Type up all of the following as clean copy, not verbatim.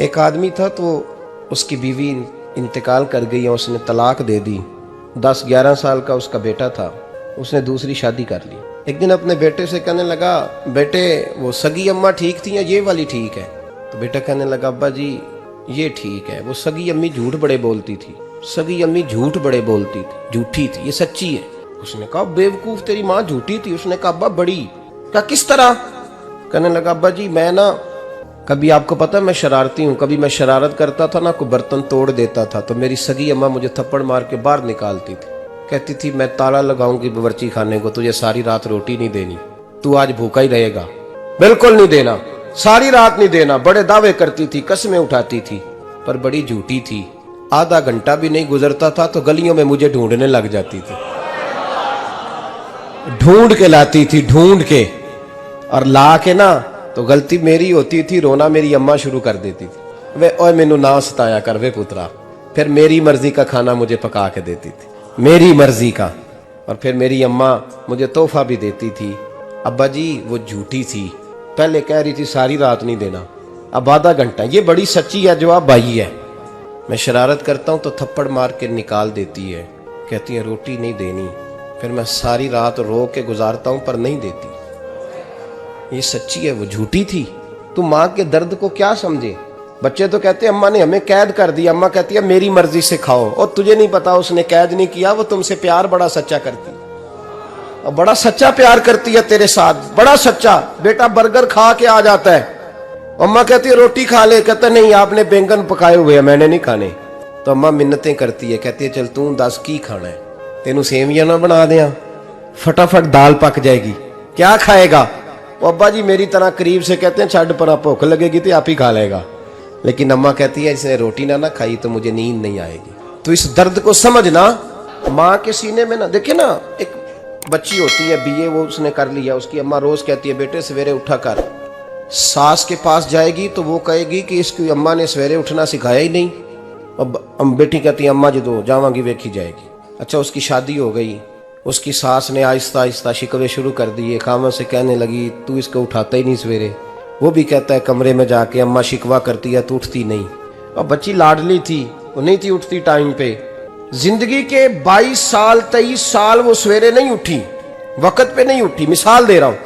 ایک آدمی تھا تو اس کی بیوی انتقال کر گئی اور اس نے طلاق دے دی. 10-11 سال کا اس کا بیٹا تھا. اس نے دوسری شادی کر لی. ایک دن اپنے بیٹے سے کہنے لگا بیٹے وہ سگی اماں ٹھیک تھی یا یہ والی ٹھیک ہے؟ تو بیٹا کہنے لگا ابا جی یہ ٹھیک ہے. وہ سگی امی جھوٹ بڑے بولتی تھی. سگی امی جھوٹ بڑے بولتی تھی, جھوٹی تھی, یہ سچی ہے. اس نے کہا بیوقوف تیری ماں جھوٹی تھی. اس نے کہا ابا بڑی. کہا کس طرح؟ کہنے لگا ابا جی میں نا کبھی آپ کو پتا میں شرارتی ہوں, کبھی میں شرارت کرتا تھا نا کوئی برتن توڑ دیتا تھا تو میری سگی اماں مجھے تھپڑ مار کے باہر نکالتی تھی. کہتی تھی میں تالا لگاؤں گی باورچی خانے کو, تجھے ساری رات روٹی نہیں دینی, تو آج بھوکا ہی رہے گا, بالکل نہیں دینا, ساری رات نہیں دینا. بڑے دعوے کرتی تھی, قسمیں اٹھاتی تھی, پر بڑی جھوٹی تھی. آدھا گھنٹہ بھی نہیں گزرتا تھا تو گلیوں میں مجھے ڈھونڈنے لگ جاتی تھی. ڈھونڈ کے لاتی تھی, ڈھونڈ کے, اور لا کے نا تو غلطی میری ہوتی تھی, رونا میری اماں شروع کر دیتی تھی. وے اوے مینوں نہ ستایا کر وے پترا. پھر میری مرضی کا کھانا مجھے پکا کے دیتی تھی, میری مرضی کا. اور پھر میری اماں مجھے تحفہ بھی دیتی تھی. ابا جی وہ جھوٹی تھی, پہلے کہہ رہی تھی ساری رات نہیں دینا, اب آدھا گھنٹہ. یہ بڑی سچی ہے, جواب بھائی ہے. میں شرارت کرتا ہوں تو تھپڑ مار کے نکال دیتی ہے, کہتی ہے روٹی نہیں دینی. پھر میں ساری رات رو کے گزارتا ہوں پر نہیں دیتی. یہ سچی ہے, وہ جھوٹی تھی. تو ماں کے درد کو کیا سمجھے؟ بچے تو کہتے ہیں اماں نے ہمیں قید کر دیا, اماں کہتی ہے میری مرضی سے کھاؤ. اور تجھے نہیں پتا اس نے قید نہیں کیا, وہ تم سے پیار بڑا سچا کرتی, اور بڑا سچا پیار کرتی ہے تیرے ساتھ, بڑا سچا. بیٹا برگر کھا کے آ جاتا ہے, اماں کہتی ہے روٹی کھا لے, کہتا نہیں آپ نے بینگن پکائے ہوئے ہیں میں نے نہیں کھانے. تو اماں منتیں کرتی ہے, کہتی ہے چل توں دس کی کھانا ہے, تینوں سیویاں نہ بنا دیاں, فٹافٹ دال پک جائے گی, کیا کھائے گا؟ ابا جی میری طرح قریب سے کہتے ہیں چھڈ پر بھوک لگے گی تو آپ ہی کھا لے گا. لیکن اماں کہتی ہے اس نے روٹی نہ کھائی تو مجھے نیند نہیں آئے گی. تو اس درد کو سمجھنا. ماں کے سینے میں نا دیکھیں نا, ایک بچی ہوتی ہے BA, وہ اس نے کر لیا, اس کی اماں روز کہتی ہے بیٹے سویرے اٹھا کر. ساس کے پاس جائے گی تو وہ کہے گی کہ اس کی اماں نے سویرے اٹھنا سکھایا ہی نہیں. اب بیٹی کہتی ہے اماں جدو جاواں گی ویکھی جائے گی. اچھا اس کی شادی ہو گئی, اس کی ساس نے آہستہ آہستہ شکوے شروع کر دیے, خامن سے کہنے لگی تو اس کو اٹھاتا ہی نہیں سویرے. وہ بھی کہتا ہے کمرے میں جا کے اماں شکوا کرتی ہے تو اٹھتی نہیں. اور بچی لاڈلی تھی, وہ نہیں تھی اٹھتی ٹائم پہ. زندگی کے 22 سال 23 سال وہ سویرے نہیں اٹھی, وقت پہ نہیں اٹھی, مثال دے رہا ہوں.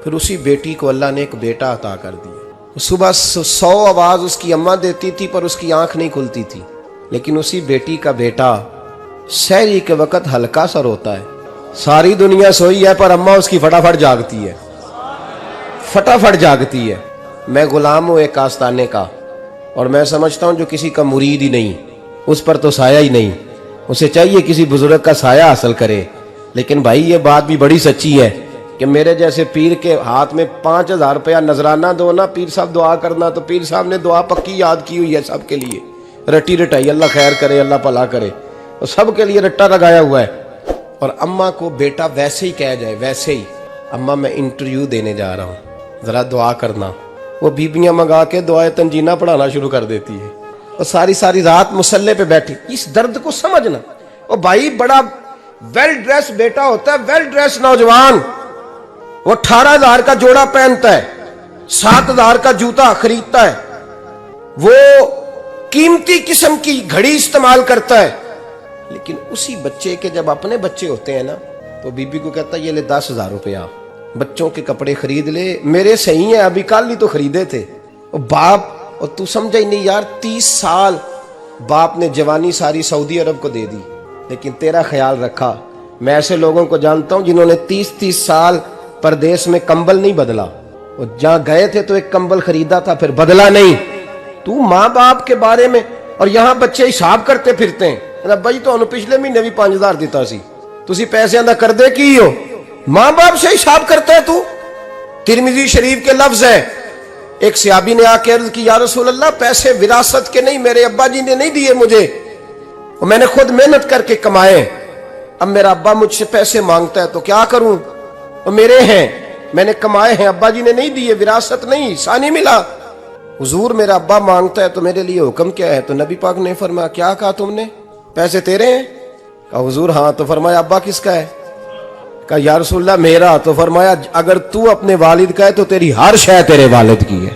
پھر اسی بیٹی کو اللہ نے ایک بیٹا عطا کر دیا. صبح 100 آواز اس کی اماں دیتی تھی پر اس کی آنکھ نہیں کھلتی تھی. لیکن اسی بیٹی کا بیٹا سحری کے وقت ہلکا سا روتا ہے, ساری دنیا سوئی ہے پر اماں اس کی فٹافٹ جاگتی ہے, فٹافٹ جاگتی ہے. میں غلام ہوں ایک آستانے کا, اور میں سمجھتا ہوں جو کسی کا مرید ہی نہیں اس پر تو سایہ ہی نہیں, اسے چاہیے کسی بزرگ کا سایہ حاصل کرے. لیکن بھائی یہ بات بھی بڑی سچی ہے کہ میرے جیسے پیر کے ہاتھ میں 5000 روپیہ نذرانہ دو نا, پیر صاحب دعا کرنا, تو پیر صاحب نے دعا پکی یاد کی ہوئی ہے سب کے لیے, رٹی رٹائی, اللہ خیر کرے اللہ بھلا کرے, اور سب کے لیے رٹا لگایا ہوا ہے. اور اماں کو بیٹا ویسے ہی کہہ جائے, ویسے ہی اماں میں انٹرویو دینے جا رہا ہوں ذرا دعا کرنا, وہ بیبیاں منگا کے دعائے تنجینہ پڑھانا شروع کر دیتی ہے, اور ساری رات مصلے پہ بیٹھی. اس درد کو سمجھنا. اور بھائی بڑا ویل ڈریس بیٹا ہوتا ہے, ویل ڈریس نوجوان, وہ 18,000 کا جوڑا پہنتا ہے, 7,000 کا جوتا خریدتا ہے, وہ قیمتی قسم کی گھڑی استعمال کرتا ہے. لیکن اسی بچے کے جب اپنے بچے ہوتے ہیں نا تو بی بی کو کہتا ہے یہ لے 10,000 روپیہ, بچوں کے کپڑے خرید لے, میرے صحیح ہیں ابھی کل ہی تو خریدے تھے. اور باپ, اور تو سمجھا ہی نہیں یار, 30 سال باپ نے جوانی ساری سعودی عرب کو دے دی, لیکن تیرا خیال رکھا. میں ایسے لوگوں کو جانتا ہوں جنہوں نے 30 سال پردیس میں کمبل نہیں بدلا, اور جہاں گئے تھے تو ایک کمبل خریدا تھا پھر بدلا نہیں. تو ماں باپ کے بارے میں, اور یہاں بچے حساب کرتے پھرتے ہیں, بھائی تو پچھلے مہینے بھی 5,000 دیتا سی, تسی پیسے اندر کر دے کی ہو, ماں باپ سے حساب کرتا ہے تو. ترمذی شریف کے لفظ ہے, ایک صحابی نے آ کے عرض کی یا رسول اللہ پیسے وراثت کے نہیں, میرے ابا جی نے نہیں دیے مجھے, اور میں نے خود محنت کر کے کمائے, اب میرا ابا مجھ سے پیسے مانگتا ہے تو کیا کروں, اور میرے ہیں, میں نے کمائے ہیں, ابا جی نے نہیں دیے, وراثت نہیں, ثانی ملا. حضور میرا ابا مانگتا ہے تو میرے لیے حکم کیا ہے؟ تو نبی پاک نے فرمایا کیا کہا تم نے, پیسے تیرے ہیں؟ کہا حضور ہاں. تو فرمایا ابا کس کا ہے؟ کہا یا رسول اللہ میرا. تو فرمایا اگر تو اپنے والد کا ہے تو تیری ہر شے تیرے والد کی ہے.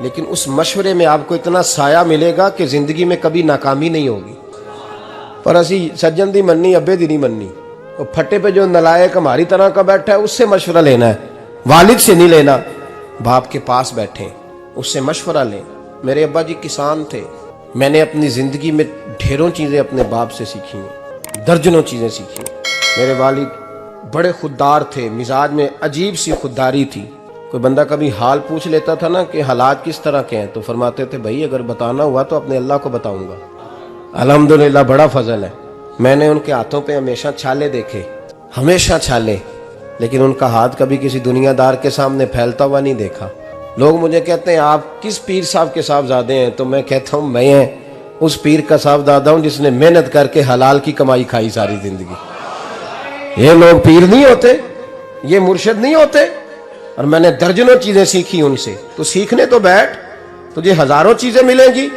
لیکن اس مشورے میں آپ کو اتنا سایہ ملے گا کہ زندگی میں کبھی ناکامی نہیں ہوگی. پر اسی سجن دی مننی ابے دی نہیں مننی. وہ پھٹے پہ جو نلائق ہماری طرح کا بیٹھا ہے اس سے مشورہ لینا ہے, والد سے نہیں لینا. باپ کے پاس بیٹھیں, اس سے مشورہ لیں. میرے ابا جی کسان تھے. میں نے اپنی زندگی میں ڈھیروں چیزیں اپنے باپ سے سیکھی ہیں, درجنوں چیزیں سیکھی ہیں. میرے والد بڑے خوددار تھے, مزاج میں عجیب سی خودداری تھی. کوئی بندہ کبھی حال پوچھ لیتا تھا نا کہ حالات کس طرح کے ہیں, تو فرماتے تھے بھائی اگر بتانا ہوا تو اپنے اللہ کو بتاؤں گا. الحمدللہ بڑا فضل ہے. میں نے ان کے ہاتھوں پہ ہمیشہ چھالے دیکھے, ہمیشہ چھالے, لیکن ان کا ہاتھ کبھی کسی دنیا دار کے سامنے پھیلتا ہوا نہیں دیکھا. لوگ مجھے کہتے ہیں آپ کس پیر صاحب کے صاحبزادے ہیں, تو میں کہتا ہوں میں اس پیر کا صاحبزادہ ہوں جس نے محنت کر کے حلال کی کمائی کھائی ساری زندگی. یہ لوگ پیر نہیں ہوتے, یہ مرشد نہیں ہوتے. اور میں نے درجنوں چیزیں سیکھی ان سے. تو سیکھنے تو بیٹھ, تجھے ہزاروں چیزیں ملیں گی.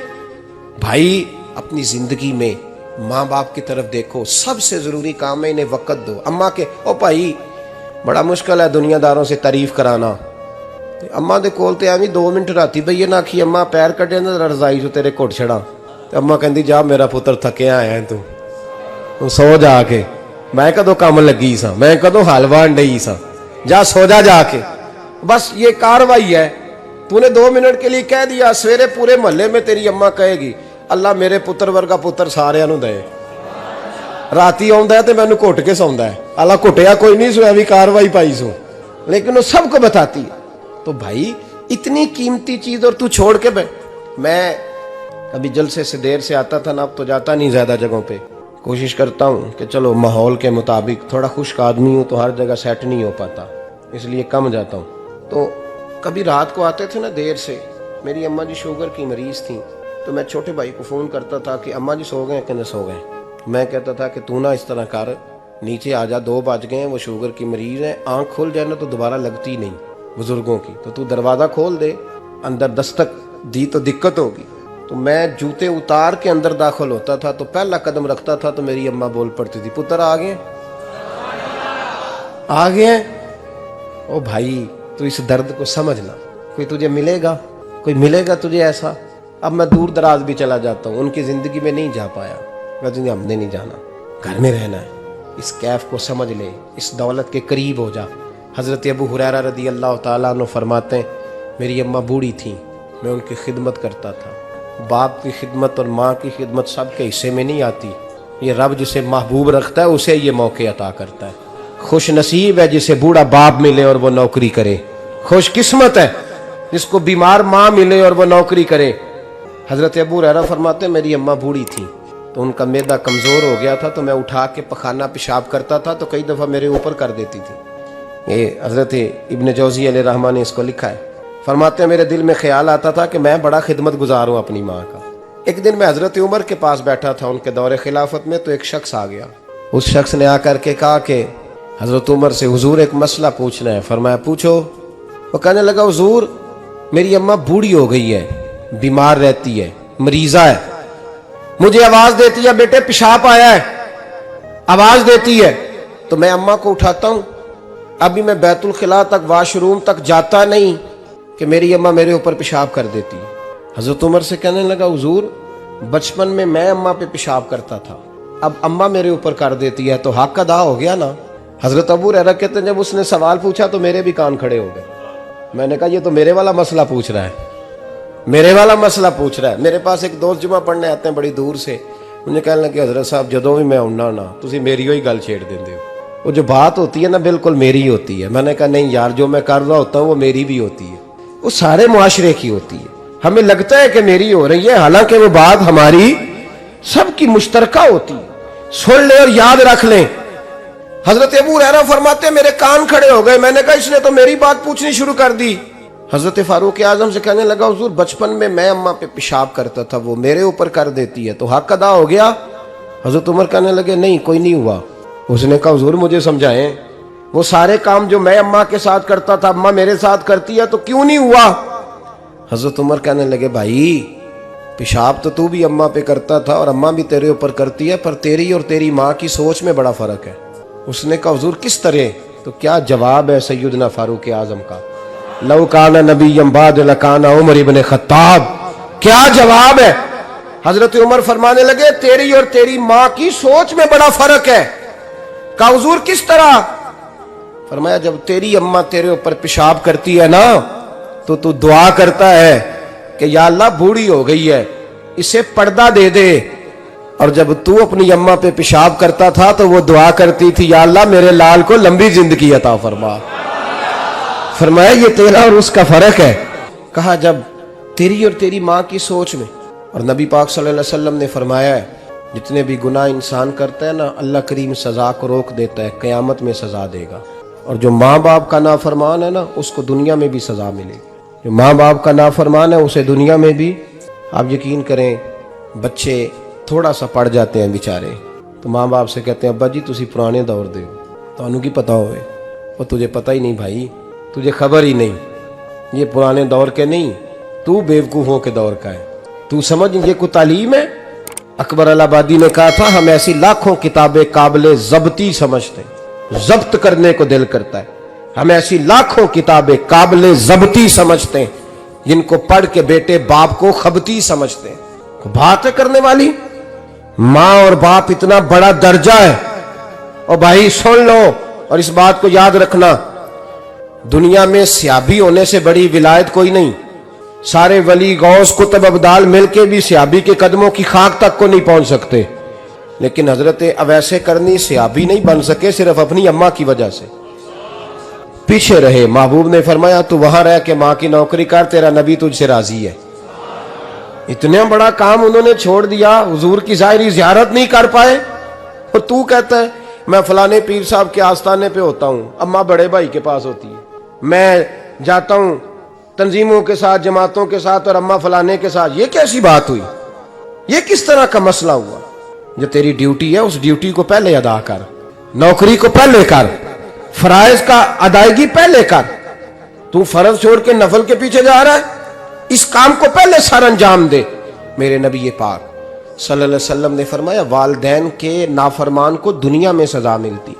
بھائی اپنی زندگی میں ماں باپ کی طرف دیکھو, سب سے ضروری کام ہے انہیں وقت دو. اماں کے او بھائی بڑا مشکل ہے دنیا داروں سے تعریف کرانا. اماں دے کول تے ایویں 2 منٹ راتی بھئی نہ آکھی اماں پیر کٹے نہ رضائی جو تیرے گھٹ چھڑا. تے اماں کہندی جا میرا پتر تھکیا آیا ہے تو سو جا کے. میں کدو کام لگی سا, میں کدو حلوا انڈئی سا, جا سو جا کے. بس یہ کاروائی ہے. تو نے 2 منٹ کے لیے کہہ دیا, سویرے پورے محلے میں تیری اماں کہے گی اللہ میرے پتر ورگا پتر سارے نو دے. راتی آندا ہے تے مینوں گھٹ کے سوندا ہے. اللہ گھٹیا کوئی نہیں, سو ایویں کاروائی پائی سو, لیکن وہ سب کو بتاتی ہے. تو بھائی اتنی قیمتی چیز اور تو چھوڑ کے میں کبھی جلسے سے دیر سے آتا تھا نا, اب تو جاتا نہیں زیادہ جگہوں پہ. کوشش کرتا ہوں کہ چلو ماحول کے مطابق, تھوڑا خشک آدمی ہوں تو ہر جگہ سیٹ نہیں ہو پاتا, اس لیے کم جاتا ہوں. تو کبھی رات کو آتے تھے نا دیر سے, میری اماں جی شوگر کی مریض تھیں, تو میں چھوٹے بھائی کو فون کرتا تھا کہ اماں جی سو گئے کہ نہ سو گئے. میں کہتا تھا کہ تو نہ اس طرح کر, نیچے آ جا, 2 بج گئے ہیں, وہ شوگر کی مریض ہیں, آنکھ کھل جائے نا تو دوبارہ لگتی نہیں بزرگوں کی, تو دروازہ کھول دے, اندر دستک دی تو دقت ہوگی. تو میں جوتے اتار کے اندر داخل ہوتا تھا, تو پہلا قدم رکھتا تھا تو میری اماں بول پڑتی تھی پتر آ گئے آ گئے. او بھائی تو اس درد کو سمجھنا, کوئی تجھے ملے گا, کوئی ملے گا تجھے ایسا. اب میں دور دراز بھی چلا جاتا ہوں, ان کی زندگی میں نہیں جا پایا, کہتے ہم نے نہیں جانا, گھر میں رہنا ہے. اس کیف کو سمجھ لے, اس دولت کے قریب ہو جا. حضرت ابو ہریرہ رضی اللہ تعالیٰ عنہ فرماتے ہیں میری اماں بوڑھی تھیں, میں ان کی خدمت کرتا تھا. باپ کی خدمت اور ماں کی خدمت سب کے حصے میں نہیں آتی. یہ رب جسے محبوب رکھتا ہے اسے یہ موقع عطا کرتا ہے. خوش نصیب ہے جسے بوڑھا باپ ملے اور وہ نوکری کرے. خوش قسمت ہے جس کو بیمار ماں ملے اور وہ نوکری کرے. حضرت ابو ہریرہ فرماتے ہیں میری اماں بوڑھی تھیں, تو ان کا معدہ کمزور ہو گیا تھا, تو میں اٹھا کے پخانہ پیشاب کرتا تھا تو کئی دفعہ میرے اوپر کر دیتی تھی. یہ حضرت ابن جوزی علیہ رحمہ نے اس کو لکھا ہے. فرماتے ہیں میرے دل میں خیال آتا تھا کہ میں بڑا خدمت گزار ہوں اپنی ماں کا. ایک دن میں حضرت عمر کے پاس بیٹھا تھا ان کے دور خلافت میں, تو ایک شخص آ گیا. اس شخص نے آ کر کے کہا کہ حضرت عمر سے حضور ایک مسئلہ پوچھنا ہے. فرمایا پوچھو. وہ کہنے لگا حضور میری اماں بوڑھی ہو گئی ہے, بیمار رہتی ہے, مریضہ ہے, مجھے آواز دیتی ہے بیٹے پیشاب آیا ہے, آواز دیتی ہے, تو میں اماں کو اٹھاتا ہوں. ابھی میں بیت الخلاء تک واش روم تک جاتا نہیں کہ میری اماں میرے اوپر پیشاب کر دیتی. حضرت عمر سے کہنے لگا حضور بچپن میں اماں پہ پیشاب کرتا تھا, اب اماں میرے اوپر کر دیتی ہے تو حق ادا ہو گیا نا. حضرت ابو ہریرہ کہتے ہیں جب اس نے سوال پوچھا تو میرے بھی کان کھڑے ہو گئے. میں نے کہا یہ تو میرے والا مسئلہ پوچھ رہا ہے, میرے والا مسئلہ پوچھ رہا ہے. میرے پاس ایک دوست جمعہ پڑھنے آتے ہیں بڑی دور سے, مجھے کہنے لگے حضرت صاحب جدوں بھی میں آنا نا تسی میری ہوئی گل چھیڑ دیندے ہو, وہ جو بات ہوتی ہے نا بالکل میری ہوتی ہے. میں نے کہا نہیں یار جو میں کر رہا ہوتا ہوں وہ میری بھی ہوتی ہے, وہ سارے معاشرے کی ہوتی ہے. ہمیں لگتا ہے کہ میری ہو رہی ہے, حالانکہ وہ بات ہماری سب کی مشترکہ ہوتی ہے. سن لے اور یاد رکھ لیں. حضرت ابو ہریرہ فرماتے ہیں میرے کان کھڑے ہو گئے. میں نے کہا اس نے تو میری بات پوچھنی شروع کر دی. حضرت فاروق اعظم سے کہنے لگا حضور بچپن میں اماں پہ پیشاب کرتا تھا, وہ میرے اوپر کر دیتی ہے تو حق ادا ہو گیا. حضرت عمر کہنے لگے نہیں کوئی نہیں ہوا. اس نے کہا حضور مجھے سمجھائیں, وہ سارے کام جو میں اماں کے ساتھ کرتا تھا اماں میرے ساتھ کرتی ہے تو کیوں نہیں ہوا. حضرت عمر کہنے لگے بھائی پیشاب تو بھی اماں پہ کرتا تھا اور اماں بھی تیرے اوپر کرتی ہے, پر تیری اور تیری ماں کی سوچ میں بڑا فرق ہے. اس نے کہا حضور کس طرح؟ تو کیا جواب ہے سیدنا فاروق اعظم کا. لو کان نبی بعد لکان عمر ابن خطاب. کیا جواب ہے. حضرت عمر فرمانے لگے تیری اور تیری ماں کی سوچ میں بڑا فرق ہے. کہا حضور کس طرح؟ فرمایا جب تیری اماں تیرے اوپر پیشاب کرتی ہے نا تو دعا کرتا ہے کہ یا اللہ بوڑھی ہو گئی ہے اسے پردہ دے دے، اور جب تو اپنی اماں پہ پیشاب کرتا تھا تو وہ دعا کرتی تھی یا اللہ میرے لال کو لمبی زندگی عطا فرما. فرمایا یہ تیرا اور اس کا فرق ہے. کہا جب تیری اور تیری ماں کی سوچ میں. اور نبی پاک صلی اللہ علیہ وسلم نے فرمایا ہے جتنے بھی گناہ انسان کرتا ہے نا اللہ کریم سزا کو روک دیتا ہے، قیامت میں سزا دے گا. اور جو ماں باپ کا نافرمان ہے نا اس کو دنیا میں بھی سزا ملے گی. جو ماں باپ کا نافرمان ہے اسے دنیا میں بھی. آپ یقین کریں بچے تھوڑا سا پڑ جاتے ہیں بیچارے تو ماں باپ سے کہتے ہیں ابا جی تسی پرانے دور دے ہو تو انہوں کی پتہ ہوئے. اور تجھے پتہ ہی نہیں بھائی، تجھے خبر ہی نہیں، یہ پرانے دور کے نہیں، تو بیوقوفوں کے دور کا ہے. تو سمجھ یہ کوئی تعلیم ہے. اکبر الہآبادی نے کہا تھا ہم ایسی لاکھوں کتابیں قابل ضبطی سمجھتے ہیں، ضبط کرنے کو دل کرتا ہے. ہم ایسی لاکھوں کتابیں قابل ضبطی سمجھتے ہیں جن کو پڑھ کے بیٹے باپ کو خبتی سمجھتے ہیں. بات ہے کرنے والی. ماں اور باپ اتنا بڑا درجہ ہے. اور بھائی سن لو اور اس بات کو یاد رکھنا، دنیا میں صحابی ہونے سے بڑی ولایت کوئی نہیں. سارے ولی غوث کتب ابدال مل کے بھی صحابی کے قدموں کی خاک تک کو نہیں پہنچ سکتے. لیکن حضرت اویس کرنی صحابی نہیں بن سکے صرف اپنی اماں کی وجہ سے. پیچھے رہے. محبوب نے فرمایا تو وہاں رہ کے ماں کی نوکری کر، تیرا نبی تجھ سے راضی ہے. اتنا بڑا کام انہوں نے چھوڑ دیا، حضور کی ظاہری زیارت نہیں کر پائے. اور تو کہتا ہے میں فلانے پیر صاحب کے آستانے پہ ہوتا ہوں، اماں بڑے بھائی کے پاس ہوتی ہے، میں جاتا ہوں تنظیموں کے ساتھ جماعتوں کے ساتھ اور اماں فلانے کے ساتھ. یہ کیسی بات ہوئی؟ یہ کس طرح کا مسئلہ ہوا؟ جو تیری ڈیوٹی ہے اس ڈیوٹی کو پہلے ادا کر، نوکری کو پہلے کر، فرائض کا ادائیگی پہلے کر. تو فرض چھوڑ کے نفل کے پیچھے جا رہا ہے، اس کام کو پہلے سر انجام دے. میرے نبی پاک صلی اللہ علیہ وسلم نے فرمایا والدین کے نافرمان کو دنیا میں سزا ملتی